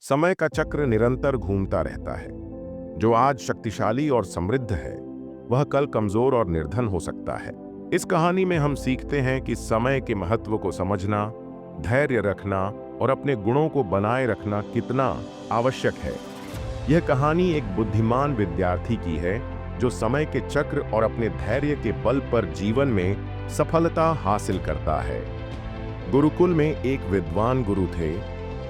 समय का चक्र निरंतर घूमता रहता है। जो आज शक्तिशाली और समृद्ध है, वह कल कमजोर और निर्धन हो सकता है। इस कहानी में हम सीखते हैं कि समय के महत्व को समझना, धैर्य रखना और अपने गुणों को बनाए रखना कितना आवश्यक है। यह कहानी एक बुद्धिमान विद्यार्थी की है जो समय के चक्र और अपने धैर्य के बल पर जीवन में सफलता हासिल करता है। गुरुकुल में एक विद्वान गुरु थे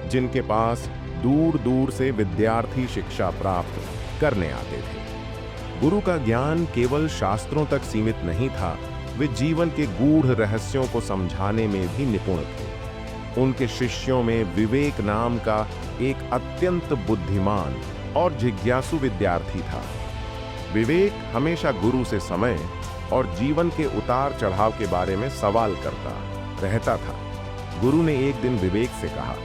जिनके पास दूर दूर से विद्यार्थी शिक्षा प्राप्त करने आते थे। गुरु का ज्ञान केवल शास्त्रों तक सीमित नहीं था, वे जीवन के गूढ़ रहस्यों को समझाने में भी निपुण थे। उनके शिष्यों में विवेक नाम का एक अत्यंत बुद्धिमान और जिज्ञासु विद्यार्थी था। विवेक हमेशा गुरु से समय और जीवन के उतार चढ़ाव के बारे में सवाल करता रहता था। गुरु ने एक दिन विवेक से कहा,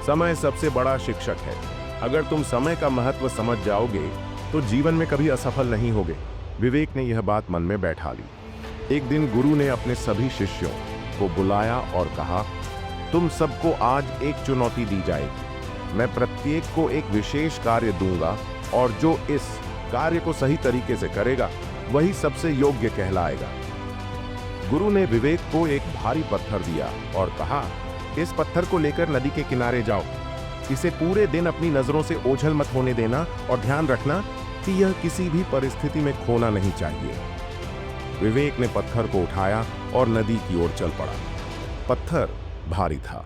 समय सबसे बड़ा शिक्षक है। अगर तुम समय का महत्व समझ जाओगे तो जीवन में कभी असफल नहीं होगे। विवेक ने यह बात मन में बैठा ली। एक दिन गुरु ने अपने सभी शिष्यों को बुलाया और कहा, तुम सबको आज एक चुनौती दी जाएगी। मैं प्रत्येक को एक विशेष कार्य दूंगा और जो इस कार्य को सही तरीके से करेगा वही सबसे योग्य कहलाएगा। गुरु ने विवेक को एक भारी पत्थर दिया और कहा, इस पत्थर को लेकर नदी के किनारे जाओ। इसे पूरे दिन अपनी नजरों से ओझल मत होने देना और ध्यान रखना कि यह किसी भी परिस्थिति में खोना नहीं चाहिए। विवेक ने पत्थर को उठाया और नदी की ओर चल पड़ा। पत्थर भारी था,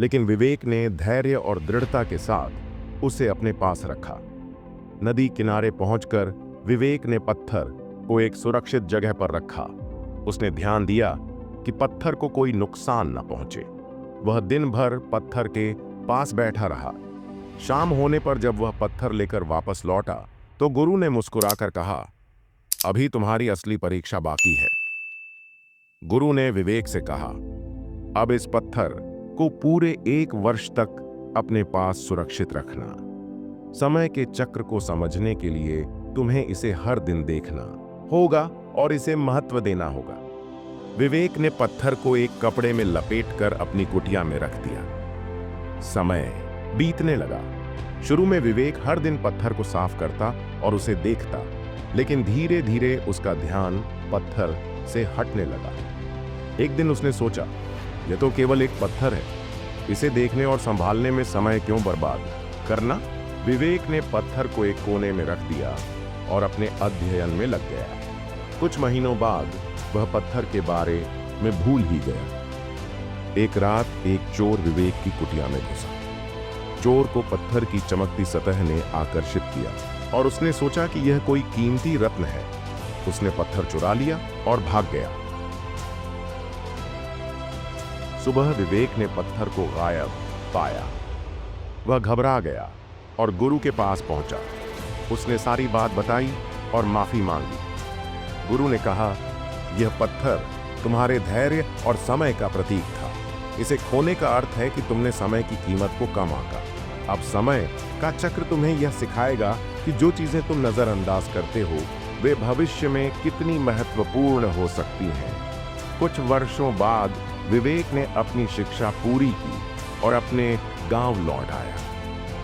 लेकिन विवेक ने धैर्य और दृढ़ता के साथ उसे अपने पास रखा। नदी किनारे पहुंचकर विवेक ने पत्थर को एक सुरक्षित जगह पर रखा। उसने ध्यान दिया कि पत्थर को कोई नुकसान न पहुंचे। वह दिन भर पत्थर के पास बैठा रहा। शाम होने पर जब वह पत्थर लेकर वापस लौटा तो गुरु ने मुस्कुराकर कहा, अभी तुम्हारी असली परीक्षा बाकी है। गुरु ने विवेक से कहा, अब इस पत्थर को पूरे 1 वर्ष तक अपने पास सुरक्षित रखना। समय के चक्र को समझने के लिए तुम्हें इसे हर दिन देखना होगा और इसे महत्व देना होगा। विवेक ने पत्थर को एक कपड़े में लपेटकर अपनी कुटिया में रख दिया। समय बीतने लगा। शुरू में विवेक हर दिन पत्थर को साफ करता और उसे देखता, लेकिन धीरे धीरे उसका ध्यान पत्थर से हटने लगा। एक दिन उसने सोचा, यह तो केवल एक पत्थर है, इसे देखने और संभालने में समय क्यों बर्बाद करना। विवेक ने पत्थर को एक कोने में रख दिया और अपने अध्ययन में लग गया। कुछ महीनों बाद वह पत्थर के बारे में भूल ही गया। एक रात एक चोर विवेक की कुटिया में घुसा। चोर को पत्थर की चमकती सतह ने आकर्षित किया और उसने सोचा कि यह कोई कीमती रत्न है। उसने पत्थर चुरा लिया और भाग गया। सुबह विवेक ने पत्थर को गायब पाया। वह घबरा गया और गुरु के पास पहुंचा। उसने सारी बात बताई और माफी मांगी। गुरु ने कहा, यह पत्थर तुम्हारे धैर्य और समय का प्रतीक था। इसे खोने का अर्थ है कि तुमने समय की कीमत को कम आंका। अब समय का चक्र तुम्हें यह सिखाएगा कि जो चीजें तुम नजरअंदाज करते हो वे भविष्य में कितनी महत्वपूर्ण हो सकती हैं। कुछ वर्षों बाद विवेक ने अपनी शिक्षा पूरी की और अपने गांव लौट आया।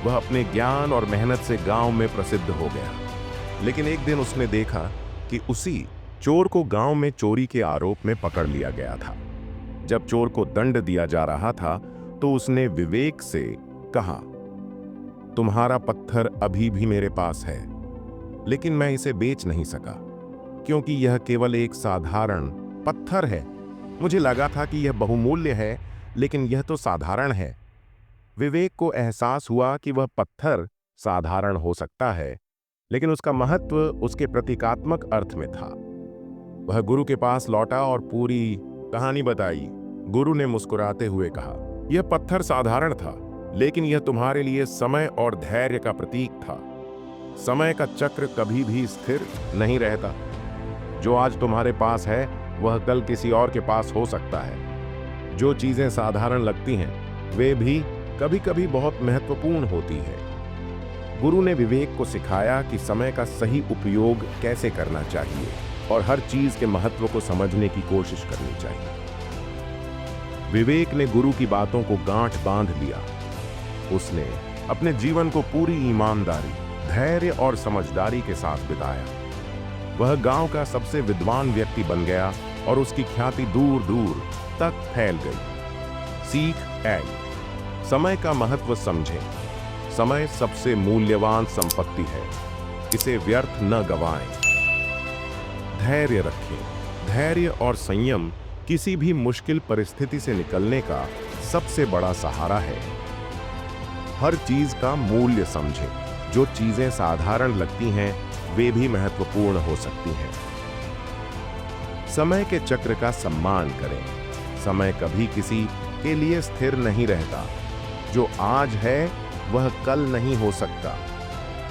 वह अपने ज्ञान और मेहनत से गांव में प्रसिद्ध हो गया। लेकिन एक दिन उसने देखा कि उसी चोर को गांव में चोरी के आरोप में पकड़ लिया गया था। जब चोर को दंड दिया जा रहा था तो उसने विवेक से कहा, तुम्हारा पत्थर अभी भी मेरे पास है, लेकिन मैं इसे बेच नहीं सका क्योंकि यह केवल एक साधारण पत्थर है। मुझे लगा था कि यह बहुमूल्य है, लेकिन यह तो साधारण है। विवेक को एहसास हुआ कि वह पत्थर साधारण हो सकता है, लेकिन उसका महत्व उसके प्रतीकात्मक अर्थ में था। वह गुरु के पास लौटा और पूरी कहानी बताई। गुरु ने मुस्कुराते हुए कहा, यह पत्थर साधारण था, लेकिन यह तुम्हारे लिए समय और धैर्य का प्रतीक था। समय का चक्र कभी भी स्थिर नहीं रहता। जो आज तुम्हारे पास है वह कल किसी और के पास हो सकता है। जो चीजें साधारण लगती हैं वे भी कभी कभी बहुत महत्वपूर्ण होती है। गुरु ने विवेक को सिखाया कि समय का सही उपयोग कैसे करना चाहिए और हर चीज के महत्व को समझने की कोशिश करनी चाहिए। विवेक ने गुरु की बातों को गांठ बांध लिया। उसने अपने जीवन को पूरी ईमानदारी, धैर्य और समझदारी के साथ बिताया। वह गांव का सबसे विद्वान व्यक्ति बन गया और उसकी ख्याति दूर दूर तक फैल गई। सीख 1। समय का महत्व समझें। समय सबसे मूल्यवान संपत्ति है, इसे व्यर्थ न गवाएं। धैर्य रखें। धैर्य और संयम किसी भी मुश्किल परिस्थिति से निकलने का सबसे बड़ा सहारा है। हर चीज का मूल्य समझें। जो चीजें साधारण लगती हैं, वे भी महत्वपूर्ण हो सकती हैं। समय के चक्र का सम्मान करें। समय कभी किसी के लिए स्थिर नहीं रहता। जो आज है, वह कल नहीं हो सकता।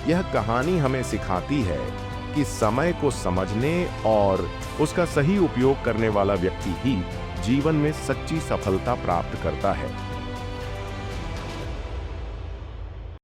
यह कहानी हमें सिखाती है कि समय को समझने और उसका सही उपयोग करने वाला व्यक्ति ही जीवन में सच्ची सफलता प्राप्त करता है।